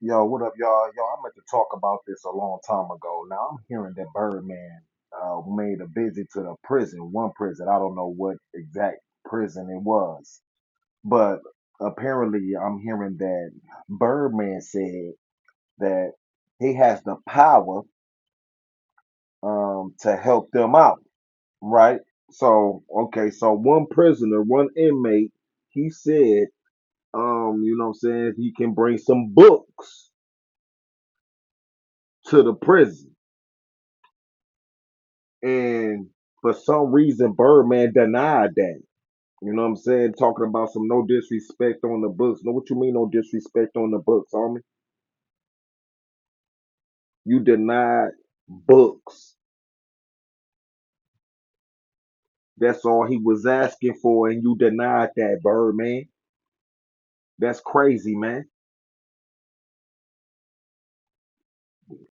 Yo, what up, y'all? Yo, I meant to talk about this a long time ago. Now I'm hearing that Birdman made a visit to the prison, one prison. I don't know what exact prison it was, but apparently I'm hearing that Birdman said that he has the power to help them out, right? So okay, so one prisoner, one inmate, he said, you know what I'm saying, he can bring some books to the prison. And for some reason, Birdman denied that. You know what I'm saying? Talking about some no disrespect on the books. Know what you mean, no disrespect on the books, homie? You denied books. That's all he was asking for, and you denied that, Birdman. That's crazy, man.